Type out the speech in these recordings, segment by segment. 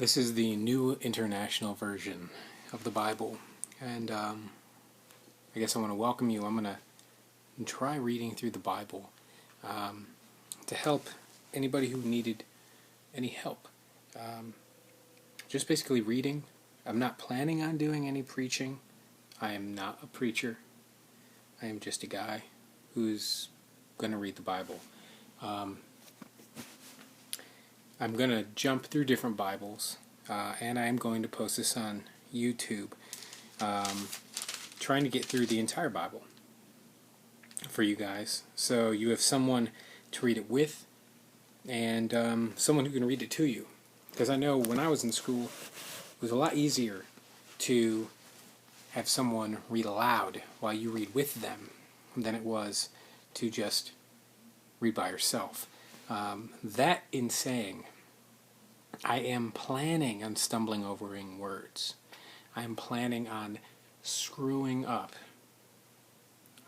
This is the New International Version of the Bible, and I guess I want to welcome you. I'm going to try reading through the Bible to help anybody who needed any help. Just basically reading. I'm not planning on doing any preaching. I am not a preacher. I am just a guy who's going to read the Bible. I'm going to jump through different Bibles, and I am going to post this on YouTube, trying to get through the entire Bible for you guys. So you have someone to read it with, and someone who can read it to you. Because I know when I was in school, it was a lot easier to have someone read aloud while you read with them than it was to just read by yourself. That in saying, I am planning on stumbling over words. I am planning on screwing up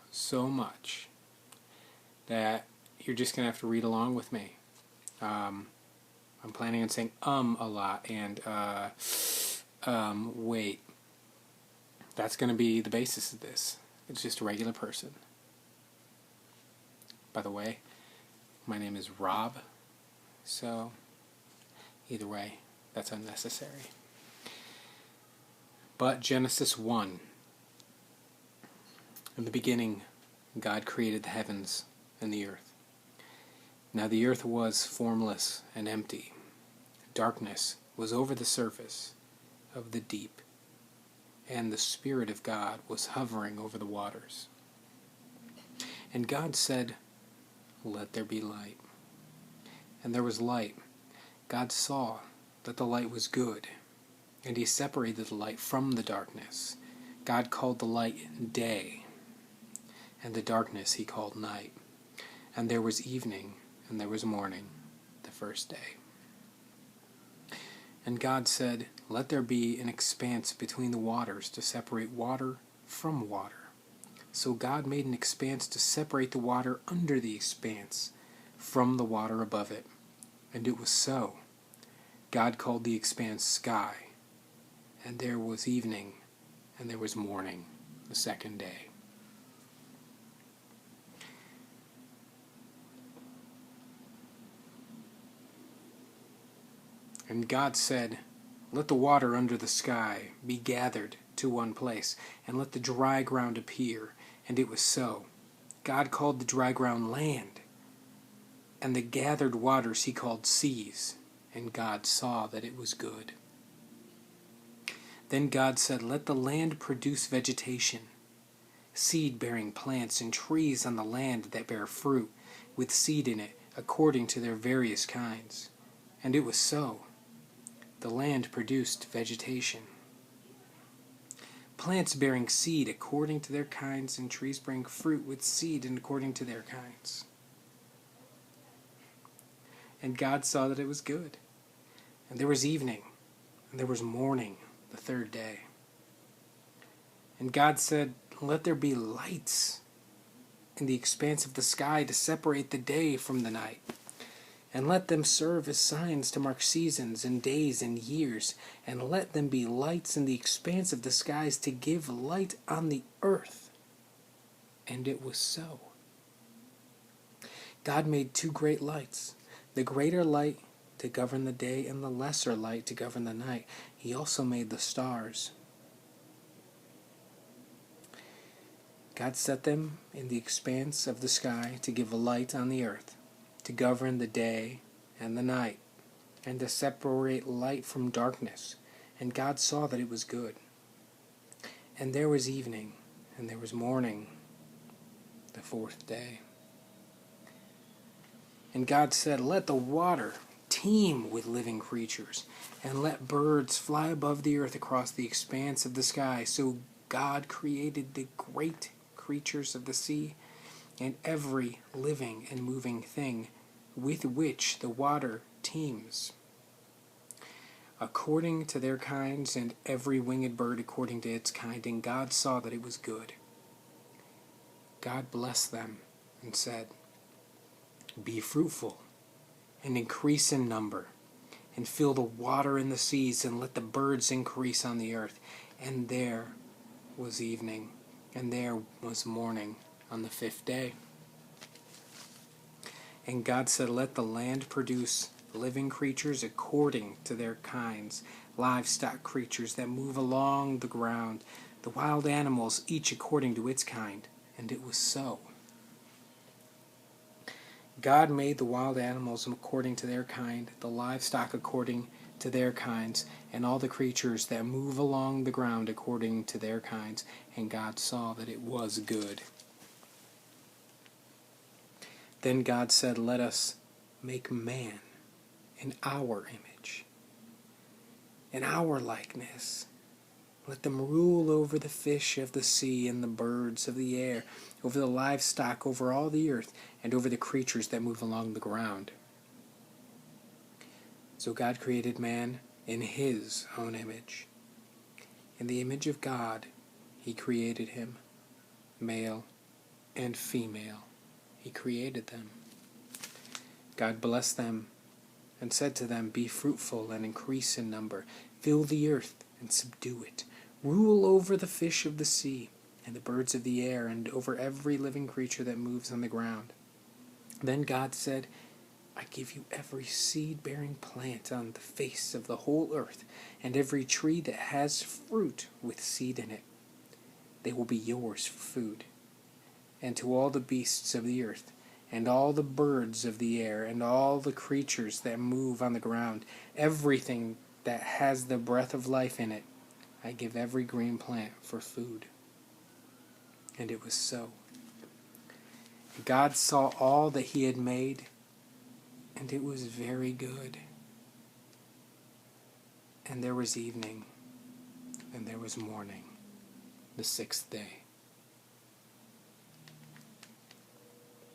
so much that you're just going to have to read along with me. I'm planning on saying a lot and wait. That's going to be the basis of this. It's just a regular person. By the way, my name is Rob, so either way, that's unnecessary. But Genesis 1. In the beginning, God created the heavens and the earth. Now the earth was formless and empty. Darkness was over the surface of the deep, and the Spirit of God was hovering over the waters. And God said, "Let there be light." And there was light. God saw that the light was good, and He separated the light from the darkness. God called the light day, and the darkness He called night. And there was evening, and there was morning, the first day. And God said, "Let there be an expanse between the waters to separate water from water." So God made an expanse to separate the water under the expanse from the water above it. And it was so. God called the expanse sky. And there was evening, and there was morning, the second day. And God said, "Let the water under the sky be gathered to one place, and let the dry ground appear." And it was so. God called the dry ground land, and the gathered waters He called seas. And God saw that it was good. Then God said, "Let the land produce vegetation, seed-bearing plants and trees on the land that bear fruit, with seed in it, according to their various kinds." And it was so. The land produced vegetation, plants bearing seed according to their kinds, and trees bearing fruit with seed and according to their kinds. And God saw that it was good. And there was evening, and there was morning, the third day. And God said, "Let there be lights in the expanse of the sky to separate the day from the night. And let them serve as signs to mark seasons and days and years. And let them be lights in the expanse of the skies to give light on the earth." And it was so. God made two great lights, the greater light to govern the day and the lesser light to govern the night. He also made the stars. God set them in the expanse of the sky to give light on the earth, to govern the day and the night, and to separate light from darkness. And God saw that it was good. And there was evening, and there was morning, the fourth day. And God said, "Let the water teem with living creatures, and let birds fly above the earth across the expanse of the sky." So God created the great creatures of the sea, and every living and moving thing with which the water teems, according to their kinds, and every winged bird according to its kind. And God saw that it was good. God blessed them and said, "Be fruitful and increase in number, and fill the water in the seas, and let the birds increase on the earth. And there was evening, and there was morning on the fifth day. And God said, let the land produce living creatures according to their kinds, livestock creatures that move along the ground, the wild animals, each according to its kind. And it was so. God made the wild animals according to their kind, the livestock according to their kinds, and all the creatures that move along the ground according to their kinds. And God saw that it was good. Then God said, let us make man in our image, in our likeness. Let them rule over the fish of the sea and the birds of the air, over the livestock, over all the earth, and over the creatures that move along the ground. So God created man in his own image. In the image of God, he created him. Male and female, he created them. God blessed them and said to them, be fruitful and increase in number. Fill the earth and subdue it. Rule over the fish of the sea and the birds of the air and over every living creature that moves on the ground. Then God said, I give you every seed-bearing plant on the face of the whole earth, and every tree that has fruit with seed in it. They will be yours for food. And to all the beasts of the earth, and all the birds of the air, and all the creatures that move on the ground, everything that has the breath of life in it, I give every green plant for food. And it was so. God saw all that he had made, and it was very good. And there was evening, and there was morning, the sixth day.